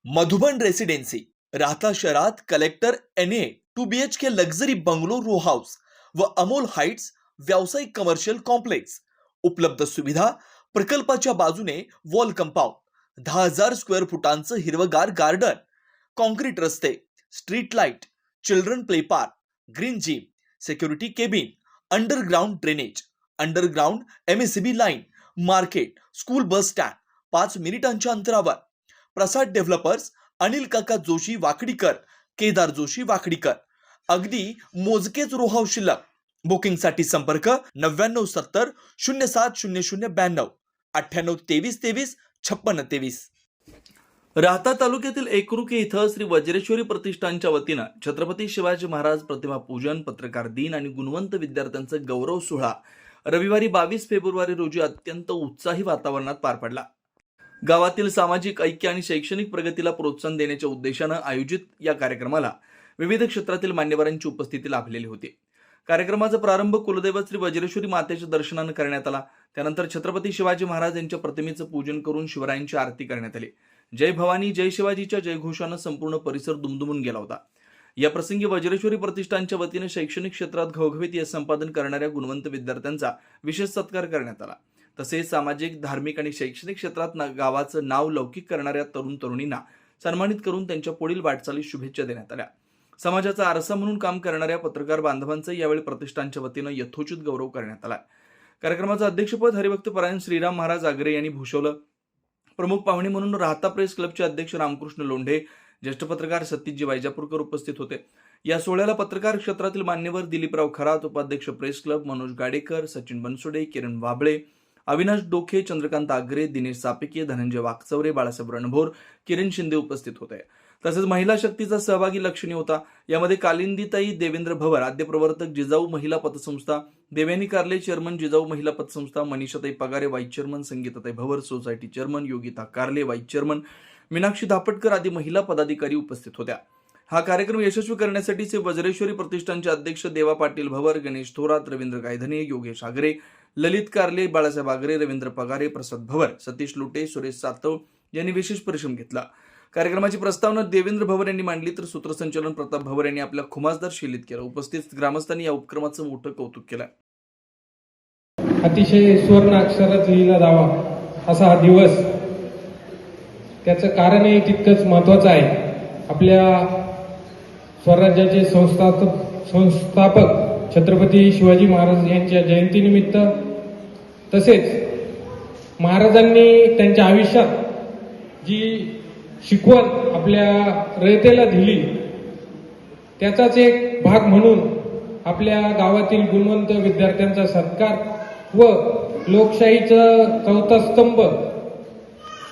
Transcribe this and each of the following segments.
Madhuban residency राहता शहरात collector NA 2 BHK luxury bungalow row house व अमोल हाइट्स व्यावसायिक कमर्शियल कॉम्प्लेक्स. उपलब्ध सुविधा प्रकल्पाच्या बाजूने वॉल कंपाऊंड, 10,000 स्क्वेअर फुटांचं हिरवगार गार्डन, कॉन्क्रीट रस्ते, street light, children play park, green gym, security cabin, underground drainage, underground MSCB line, market, school bus stand 5 मिनिटांच्या अंतरावर. प्रसाद डेव्हलपर्स, अनिल काका जोशी वाकडीकर, केदार जोशी वाकडीकर. अगदी मोजकेच रो हाऊस शिल्लक. बुकिंगसाठी संपर्क 9970 070092 9823 23 56 23. राहता तालुक्यातील एकरुके इथं श्री वज्रेश्वरी प्रतिष्ठानच्या वतीनं छत्रपती शिवाजी महाराज प्रतिमा पूजन, पत्रकार दिन आणि गुणवंत विद्यार्थ्यांचा गौरव सोहळा रविवारी 22 फेब्रुवारी रोजी अत्यंत उत्साही वातावरणात पार पडला. गावातील सामाजिक ऐक्य आणि शैक्षणिक प्रगतीला प्रोत्साहन देण्याच्या उद्देशानं आयोजित या कार्यक्रमाला विविध क्षेत्रातील मान्यवरांची उपस्थिती लाभलेली होती. कार्यक्रमाचा प्रारंभ कुलदैवत श्री वज्रेश्वरी मातेच्या दर्शनानं करण्यात आला. त्यानंतर छत्रपती शिवाजी महाराज यांच्या प्रतिमेचं पूजन करून शिवरायांची आरती करण्यात आली. जय भवानी जय शिवाजीच्या जयघोषानं संपूर्ण परिसर दुमदुमून गेला होता. या प्रसंगी वज्रेश्वरी प्रतिष्ठानच्या वतीने शैक्षणिक क्षेत्रात घवघवीत यश संपादन करणाऱ्या गुणवंत विद्यार्थ्यांचा विशेष सत्कार करण्यात आला. तसेच सामाजिक, धार्मिक आणि शैक्षणिक क्षेत्रात गावाचं नाव लौकिक करणाऱ्या तरुण तरुणींना सन्मानित करून त्यांच्या पुढील वाटचालीस शुभेच्छा देण्यात आल्या. समाजाचा आरसा म्हणून काम करणाऱ्या पत्रकार बांधवांचं यावेळी प्रतिष्ठानच्या वतीनं यथोचित गौरव करण्यात आला. कार्यक्रमाचं अध्यक्षपद हरिभक्तपरायण श्रीराम महाराज आगरे यांनी भूषवलं. प्रमुख पाहुणे म्हणून राहता प्रेस क्लबचे अध्यक्ष रामकृष्ण लोंढे, ज्येष्ठ पत्रकार सतीशजी वैजापूरकर उपस्थित होते. या सोहळ्याला पत्रकार क्षेत्रातील मान्यवर दिलीपराव खरात, उपाध्यक्ष प्रेस क्लब मनोज गाडेकर, सचिन बनसोडे, किरण वाबळे, अविनाश डोखे, चंद्रकांत आगरे, दिनेश सापिके, धनंजय वाकचौरे, बाळासाहेब रणभोर, किरण शिंदे उपस्थित होते. तसेच महिला शक्तीचा सहभागी लक्षणीय होता. यामध्ये कालिंदीताई देवेंद्र भवर, आद्य प्रवर्तक, जिजाऊ महिला पतसंस्था, देवयानी कारले चेअरमन, जिजाऊ महिला पतसंस्था, मनीषाताई पगारे वाईस चेअरमन, संगीताताई भवर सोसायटी चेअरमन, योगिता कारले वाईस चेअरमन, मीनाक्षी धापटकर आदी महिला पदाधिकारी उपस्थित होत्या. हा कार्यक्रम यशस्वी करण्यासाठी श्री वज्रेश्वरी प्रतिष्ठानचे अध्यक्ष देवा पाटील भवर, गणेश थोरात, रवींद्र गायधने, योगेश आगरे, ललित कारले, बाळासाहेब आगरे, रवींद्र पगारे, प्रसाद भवर, सतीश लुटे, सुरेश सातव यांनी विशेष परिश्रम घेतला. कार्यक्रमाची प्रस्तावना देवेंद्र भवर यांनी मांडली तर सूत्रसंचालन प्रताप भवर यांनी आपल्या खुमासदार शैलीत केलं. उपस्थित ग्रामस्थांनी या उपक्रमाचं मोठं कौतुक केलं. अतिशय सुवर्ण अक्षरात लिहिला जावा असा हा दिवस, त्याचं कारणही तितकंच महत्वाचं आहे. आपल्या स्वराज्याचे संस्थापक छत्रपती शिवाजी महाराज यांच्या जयंतीनिमित्त, तसेच महाराजांनी त्यांच्या आयुष्यात जी शिकवण आपल्या रयतेला दिली त्याचाच एक भाग म्हणून आपल्या गावातील गुणवंत विद्यार्थ्यांचा सत्कार व लोकशाहीचा चौथा स्तंभ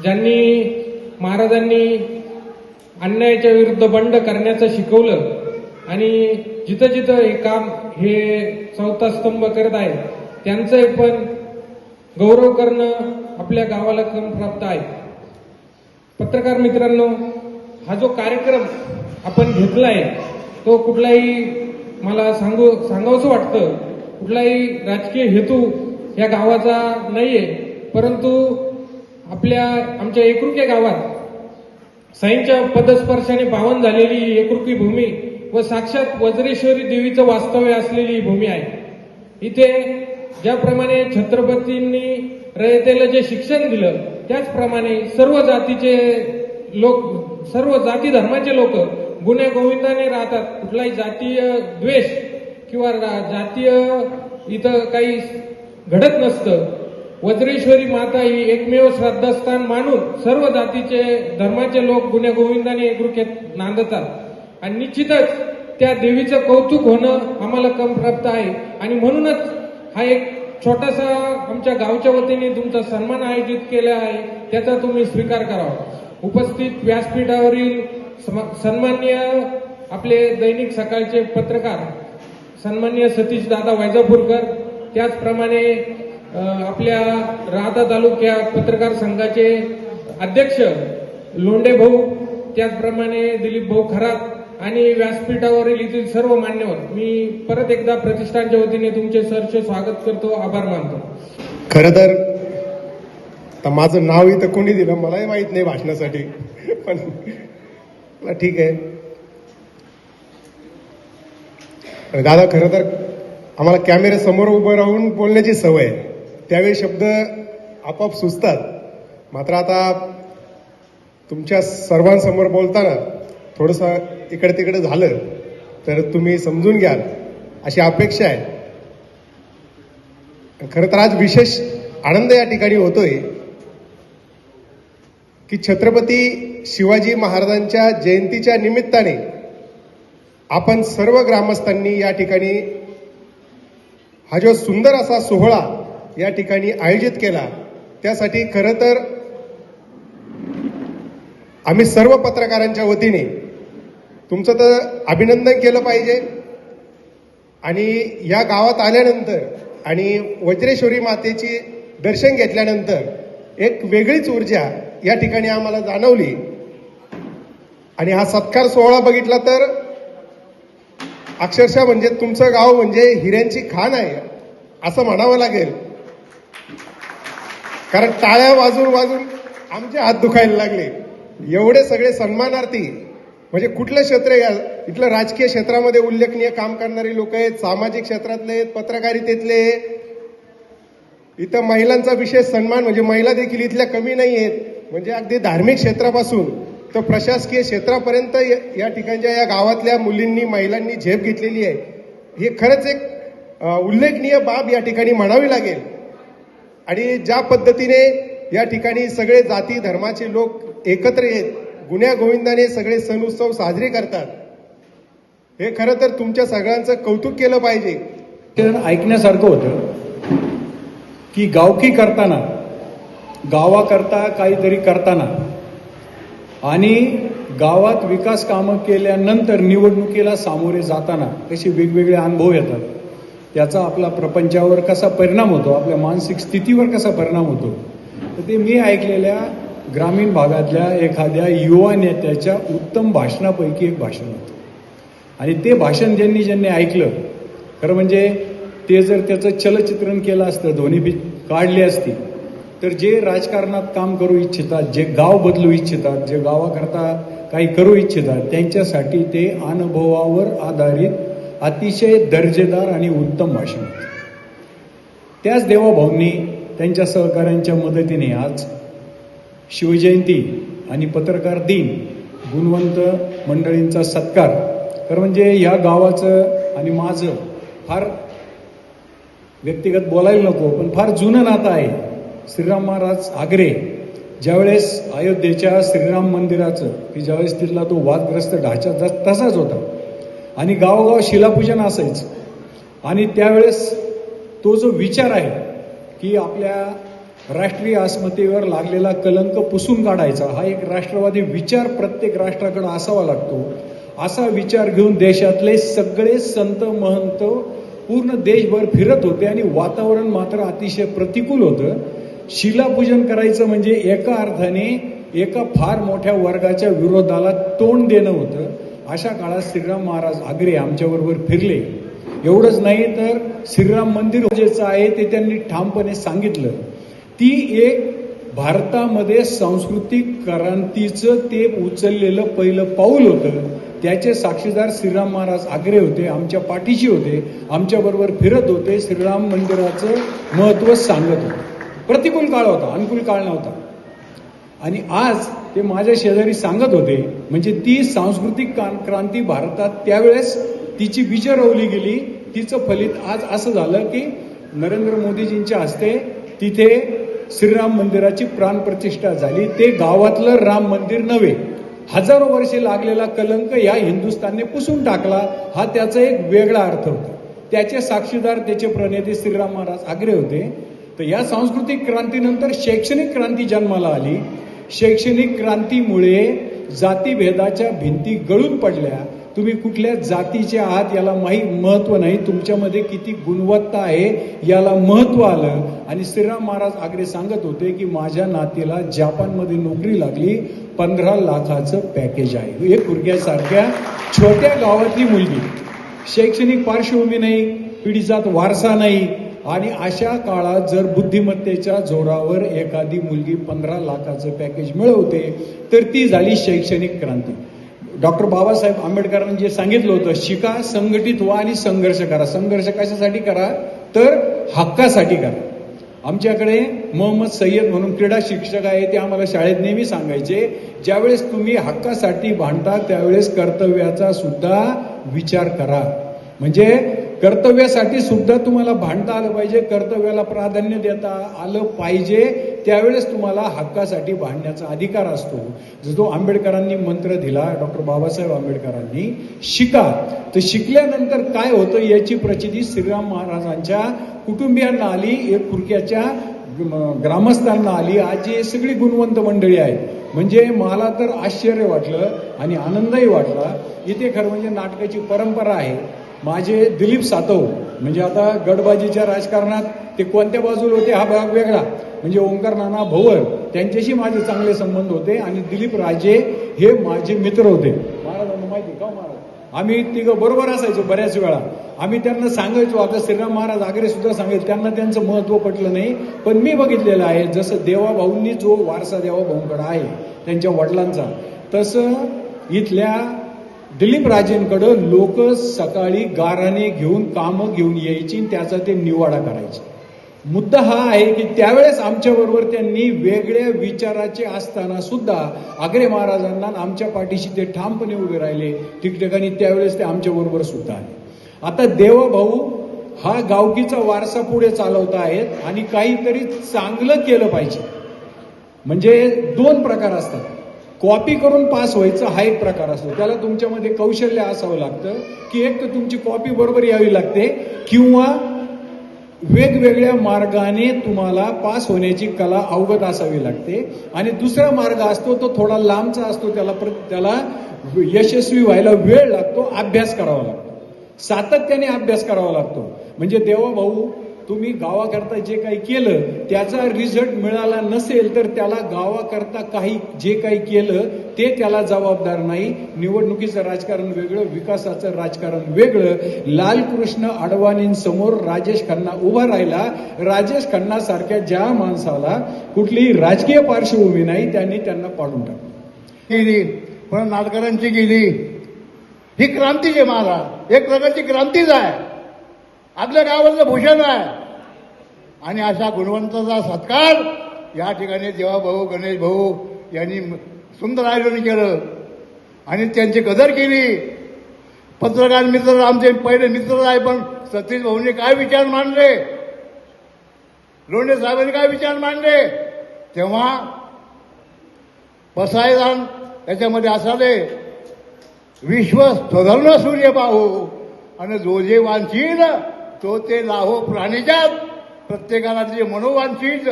ज्यांनी महाराजांनी अन्यायाच्या विरुद्ध बंड करण्याचं शिकवलं आणि जिथं जिथं हे काम हे चौथा स्तंभ करत आहे त्यांचं पण गौरव करणं आपल्या गावाला क्रमप्राप्त आहे. पत्रकार मित्रांनो, हा जो कार्यक्रम आपण घेतलाय तो कुठलाही, मला सांगावंसं वाटतं, कुठलाही राजकीय हेतू या गावाचा नाहीये, परंतु आमच्या एकरुके गावात साईंच्या पदस्पर्शाने पावन झालेली एकरुकी भूमी व साक्षात वज्रेश्वरी देवीचं वास्तव्य असलेली भूमी आहे. इथे ज्याप्रमाणे छत्रपतींनी रयतेला जे शिक्षण दिलं त्याचप्रमाणे सर्व जातीचे लोक, सर्व जाती धर्माचे लोक गुण्या गोविंदाने राहतात. कुठलाही जातीय द्वेष किंवा जातीय इथं काही घडत नसतं. वज्रेश्वरी माता ही एकमेव श्रद्धास्थान मानून सर्व जातीचे धर्माचे लोक गुण्या गोविंदाने एकरुखेत नांदतात आणि निश्चितच त्या देवीचं कौतुक होणं आम्हाला क्रमप्राप्त आहे. आणि म्हणूनच हा एक छोटासा आमच्या गावच्या वतीने तुमचा सन्मान आयोजित केला आहे, त्याचा तुम्ही स्वीकार करावा. उपस्थित व्यासपीठावरील सन्माननीय आपले दैनिक सकाळचे पत्रकार सन्माननीय सतीश दादा वैजापूरकर, त्याचप्रमाणे आपल्या राहता तालुक्या पत्रकार संघाचे अध्यक्ष लोंढे भाऊ, त्याचप्रमाणे दिलीप भाऊ खरात आणि व्यासपीठावरील येथील सर्व मान्यवर, मी परत एकदा प्रतिष्ठानच्या वतीने तुमचे सहर्ष स्वागत करतो, आभार मानतो. खरं तर आता माझं नाव इथं कोणी दिलं मलाही माहित नाही भाषणासाठी, पण मला ठीक आहे. दादा, खरं तर आम्हाला कॅमेऱ्यासमोर उभं राहून बोलण्याची सवय आहे, त्यावेळी शब्द आपोआप सुचतात. मात्र आता तुमच्या सर्वांसमोर बोलताना थोडंसं इकडे तिकडे झालं तर तुम्ही समजून घ्याल अशी अपेक्षा आहे. खरं तर आज विशेष आनंद या ठिकाणी होतोय की छत्रपती शिवाजी महाराजांच्या जयंतीच्या निमित्ताने आपण सर्व ग्रामस्थांनी या ठिकाणी हा जो सुंदर असा सोहळा या ठिकाणी आयोजित केला, त्यासाठी खरं तर आम्ही सर्व पत्रकारांच्या वतीने तुमचं तर अभिनंदन केलं पाहिजे. आणि या गावात आल्यानंतर आणि वज्रेश्वरी मातेची दर्शन घेतल्यानंतर एक वेगळीच ऊर्जा या ठिकाणी आम्हाला जाणवली. आणि हा सत्कार सोहळा बघितला तर अक्षरशः म्हणजे तुमचं गाव म्हणजे हिऱ्यांची खाण आहे असं म्हणावं लागेल. कारण टाळ्या वाजून वाजून आमचे हात दुखायला लागले. एवढे सगळे सन्मानार्थी, म्हणजे कुठलं क्षेत्र आहे इथलं, राजकीय क्षेत्रामध्ये उल्लेखनीय काम करणारी लोक आहेत, सामाजिक क्षेत्रातले आहेत, पत्रकारितेतले, इथं महिलांचा विशेष सन्मान, म्हणजे महिला देखील इथल्या कमी नाही आहेत. म्हणजे अगदी धार्मिक क्षेत्रापासून तर प्रशासकीय क्षेत्रापर्यंत या ठिकाणच्या या गावातल्या मुलींनी, महिलांनी झेप घेतलेली आहे. हे खरंच एक उल्लेखनीय बाब या ठिकाणी म्हणावी लागेल. आणि ज्या पद्धतीने या ठिकाणी सगळे जाती धर्माचे लोक एकत्र येत गुण्या गोविंदाने सगळे सण उत्सव साजरे करतात, हे खरं तर तुमच्या सगळ्यांचं कौतुक केलं पाहिजे. ते ऐकण्यासारखं होतं की गावकी करताना, गावाकरता काहीतरी करताना आणि गावात विकास कामं केल्यानंतर निवडणुकीला सामोरे जाताना कसे वेगवेगळे अनुभव येतात, त्याचा आपला प्रपंचावर कसा परिणाम होतो, आपल्या मानसिक स्थितीवर कसा परिणाम होतो. तर ते मी ऐकलेल्या ग्रामीण भागातल्या एखाद्या युवा नेत्याच्या उत्तम भाषणापैकी एक भाषण होतं. आणि ते भाषण ज्यांनी ऐकलं, खरं म्हणजे ते जर त्याचं चलचित्रण केलं असतं, ध्वनी काढली असती, तर जे राजकारणात काम करू इच्छितात, जे गाव बदलू इच्छितात, जे गावाकरता काही करू इच्छितात, त्यांच्यासाठी ते अनुभवावर आधारित अतिशय दर्जेदार आणि उत्तम भाषण होतं. त्याच देवाभाऊंनी त्यांच्या सहकाऱ्यांच्या मदतीने आज शिवजयंती आणि पत्रकार दिन, गुणवंत मंडळींचा सत्कार, खरं म्हणजे या गावाचं आणि माझं फार व्यक्तिगत बोलायला नको, पण फार जुनं नातं आहे. श्रीराम महाराज आगरे ज्यावेळेस अयोध्येच्या श्रीराम मंदिराचं, की ज्यावेळेस तिथला तो वादग्रस्त ढाचा तसाच होता आणि गावोगाव शिलापूजन असायचं, आणि त्यावेळेस तो जो विचार आहे की आपल्या राष्ट्रीय अस्मितेवर लागलेला कलंक पुसून काढायचा, हा एक राष्ट्रवादी विचार प्रत्येक राष्ट्राकडे असावा लागतो. असा विचार घेऊन देशातले सगळे संत महंत पूर्ण देशभर फिरत होते आणि वातावरण मात्र अतिशय प्रतिकूल होतं. शिलापूजन करायचं म्हणजे एका अर्थाने एका फार मोठ्या वर्गाच्या विरोधाला तोंड देणं होतं. अशा काळात श्रीराम महाराज आगरे आमच्याबरोबर फिरले. एवढंच नाही तर श्रीराम मंदिर जेचं आहे ते त्यांनी ठामपणे सांगितलं. ती एक भारतामध्ये सांस्कृतिक क्रांतीचं ते उचललेलं पहिलं पाऊल होतं. त्याचे साक्षीदार श्रीराम महाराज आगरे होते, आमच्या पाठीशी होते, आमच्याबरोबर फिरत होते, श्रीराम मंदिराचं महत्त्व सांगत होते. प्रतिकूल काळ होता, अनुकूल काळ नव्हता. आणि आज ते माझ्या शेजारी सांगत होते, म्हणजे ती सांस्कृतिक क्रांती भारतात त्यावेळेस तिची बीजं रोवली गेली. तिचं फलित आज असं झालं की नरेंद्र मोदीजींच्या हस्ते तिथे श्रीराम मंदिराची प्राणप्रतिष्ठा झाली. ते गावातलं राम मंदिर नव्हे, हजारो वर्षे लागलेला कलंक या हिंदुस्थानने पुसून टाकला, हा त्याचा एक वेगळा अर्थ होता. त्याचे साक्षीदार, त्याचे प्रणेते श्रीराम महाराज आगरे होते. तर या सांस्कृतिक क्रांतीनंतर शैक्षणिक क्रांती जन्माला आली. शैक्षणिक क्रांतीमुळे जातीभेदाच्या भिंती गळून पडल्या. तुम्ही कुठल्या जातीचे आहात याला महत्व नाही, तुमच्यामध्ये किती गुणवत्ता आहे याला महत्व आलं. आणि श्रीराम महाराज आगरे सांगत होते की माझ्या नातीला जपानमध्ये नोकरी लागली, 15 लाखाचं पॅकेज आहे. एक गुडघ्यासारख्या छोट्या गावातली मुलगी, शैक्षणिक पार्श्वभूमी नाही, पिढीजात वारसा नाही, आणि अशा काळात जर बुद्धिमत्तेच्या जोरावर एखादी मुलगी 15 लाखाचं पॅकेज मिळवते तर ती झाली शैक्षणिक क्रांती. डॉक्टर बाबासाहेब आंबेडकरांनी जे सांगितलं होतं, शिका, संघटित व्हा आणि संघर्ष करा. संघर्ष कशासाठी करा तर हक्कासाठी करा. आमच्याकडे मोहम्मद सय्यद म्हणून क्रीडा शिक्षक आहे, ते आम्हाला शाळेत नेहमी सांगायचे, ज्यावेळेस तुम्ही हक्कासाठी भांडता त्यावेळेस कर्तव्याचा सुद्धा विचार करा. म्हणजे कर्तव्यासाठी सुद्धा तुम्हाला भांडता आलं पाहिजे, कर्तव्याला प्राधान्य देता आलं पाहिजे, त्यावेळेस तुम्हाला हक्कासाठी भांडण्याचा अधिकार असतो. जो आंबेडकरांनी मंत्र दिला, डॉक्टर बाबासाहेब आंबेडकरांनी, शिका. तर शिकल्यानंतर काय होतं याची प्रचिती श्रीराम महाराजांच्या कुटुंबियांना आली, एक कुरक्याच्या ग्रामस्थांना आली. आज हे सगळी गुणवंत मंडळी आहेत. म्हणजे मला तर आश्चर्य वाटलं आणि आनंदही वाटला. इथे खरं म्हणजे नाटकाची परंपरा आहे. माझे दिलीप सातव म्हणजे आता गडबाजीच्या राजकारणात ते कोणत्या बाजूला होते हा भाग वेगळा, म्हणजे ओंकार नाना भोवर त्यांच्याशी माझे चांगले संबंध होते आणि दिलीप राजे हे माझे मित्र होते. महाराजांना माहिती का महाराज, आम्ही तिघं बरोबर असायचो बऱ्याच वेळा. आम्ही त्यांना सांगायचो, आता श्रीराम महाराज आगरे सुद्धा सांगायचे, त्यांना त्यांचं महत्व पटलं नाही, पण मी बघितलेलं आहे जसं देवाभाऊंनी जो वारसा देवाभाऊंकडे आहे त्यांच्या वडिलांचा, तसं इथल्या दिलीप राजेंकडं लोक सकाळी गाराने घेऊन कामं घेऊन यायची, त्याचा ते निवाडा करायचे. मुद्दा हा आहे की त्यावेळेस आमच्याबरोबर त्यांनी वेगळ्या विचाराचे असताना सुद्धा आग्रे महाराजांना आमच्या पाठीशी ते ठामपणे उभे राहिले. ठिकठिकाणी त्यावेळेस ते आमच्याबरोबर सुद्धा आले. आता देवाभाऊ हा गावकीचा वारसा पुढे चालवत आहेत आणि काहीतरी चांगलं केलं पाहिजे. म्हणजे दोन प्रकार असतात. कॉपी करून पास व्हायचा हा एक प्रकार असतो, त्याला तुमच्यामध्ये कौशल्य असावं लागतं की एक तर तुमची कॉपी बरोबर यावी लागते किंवा वेगवेगळ्या मार्गाने तुम्हाला पास होण्याची कला अवगत असावी लागते. आणि दुसरा मार्ग असतो तो थोडा लांबचा असतो, त्याला यशस्वी व्हायला वेळ लागतो, अभ्यास करावा लागतो, सातत्याने अभ्यास करावा लागतो. म्हणजे देवाभाऊ तुम्ही गावाकरता जे काही केलं त्याचा रिझल्ट मिळाला नसेल तर त्याला गावाकरता जे काही केलं ते त्याला जबाबदार नाही. निवडणुकीचं राजकारण वेगळं, विकासाचं राजकारण वेगळं. लालकृष्ण अडवाणींसमोर राजेश खन्ना उभा राहिला. राजेश खन्ना सारख्या ज्या माणसाला कुठलीही राजकीय पार्श्वभूमी नाही त्यांनी त्यांना पाडून टाकलं. गेली पण नाटकरांची गेली. ही क्रांतीच आहे महाराज, एक प्रकारची क्रांतीच आहे, आपल्या गावाचं भूषण आहे. आणि अशा गुणवंताचा सत्कार या ठिकाणी देवाभाऊ गणेश भाऊ यांनी सुंदर आयोजन केलं आणि त्यांची कदर केली. पत्रकार मित्र आमचे पहिले मित्र आहे, पण सतीश भाऊंनी काय विचार मांडले, लोंढे साहेबांनी काय विचार मांडले, तेव्हा पसायदान त्याच्यामध्ये असाले, विश्व सुधर्ण सूर्य पाहू आणि जो जे वांछील तो ते लाहो प्राणीजात. प्रत्येकाला जे मनोवांछित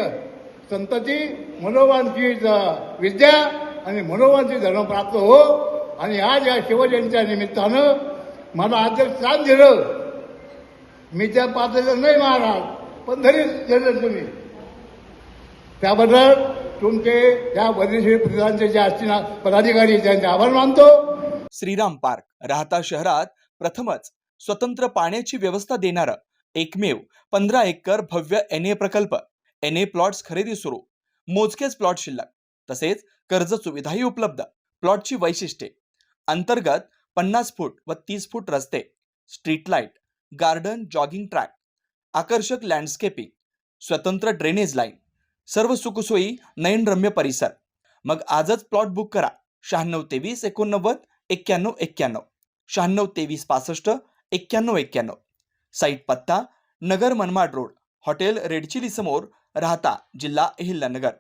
संतती, मनोवांछित विद्या आणि मनोवांछित धर्म प्राप्त हो. आणि आज या शिवजयंतीच्या निमित्तानं मला अध्यक्ष स्थान दिलं. मी त्या पात्र नाही महाराज, पण धरी दिलं तुम्ही, त्याबद्दल तुमचे त्या बदेश्वरी प्रतिष्ठानचे जे असतील पदाधिकारी त्यांचे आभार मानतो. श्रीराम पार्क राहता शहरात प्रथमच स्वतंत्र पाण्याची व्यवस्था देणारं एकमेव 15 एकर भव्य NA प्रकल्प. NA प्लॉट्स खरेदी सुरू, मोजकेच प्लॉट शिल्लक, तसेच कर्ज सुविधाही उपलब्ध. प्लॉटची वैशिष्ट्ये: अंतर्गत 50 फूट व 30 फूट रस्ते, street light, garden, jogging track, आकर्षक लँडस्केपिंग, स्वतंत्र ड्रेनेज लाईन, सर्व सुखसोयी, नयनरम्य परिसर. मग आजच प्लॉट बुक करा. 9623 89 91 91, 9623 65 91 91. साईट पत्ता: Nagar Manmad road, hotel red chilli समोर, राहता, जिल्हा अहिल्यानगर.